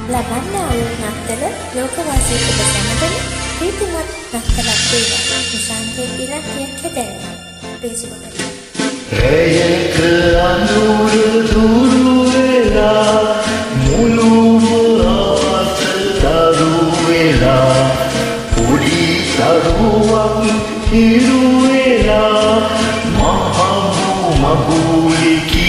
ලබන්නා වූ නත්තල ලෝකවාසී ඔබ සැමටම ප්‍රීතිමත් නත්තලක් වේවා. නිශාන්තයේ ඉලක්කයක් හැදෙනවා. Facebook. Eyek anur duru vela muluv aat taru vela pudi taruwak hiru vela mahamu maguliki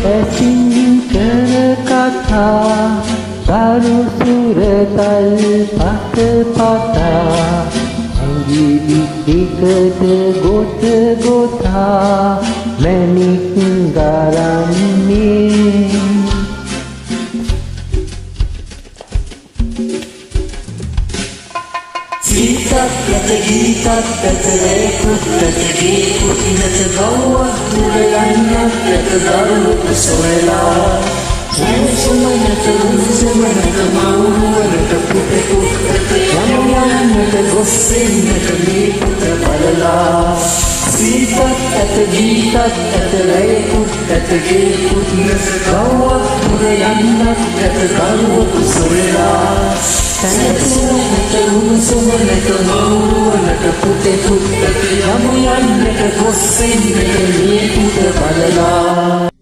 ඇසින් කර කතා සරු සුරතල් පත පතා ඇඟිලි එකට ගොත ගොතා මැණික් ගරන්නේ ගීතත් පැතරේ කුත්තට ගීකුත් නැත ගව්වක් දුරයන්නත් නැත දරුණුක සොයලා සැනසුමනට උණුසුමනට මවුරුවනට පුටෙකුත් නැත යමයන්නට ගොස්සෙන්නට මේ පුත බලලා සීතත් ඇත ගීතත් ඇත රැයකුත් ඇත ගීකුත් නැත ගව්වක් දුරයන්නත් නැත දරුණුක සොයලා සැනසුමනට උණුසුමනට මවුරුවනට පුටෙකුත් නැත යමයන්නට ගොස්සෙන්නට මේ පුත බලලා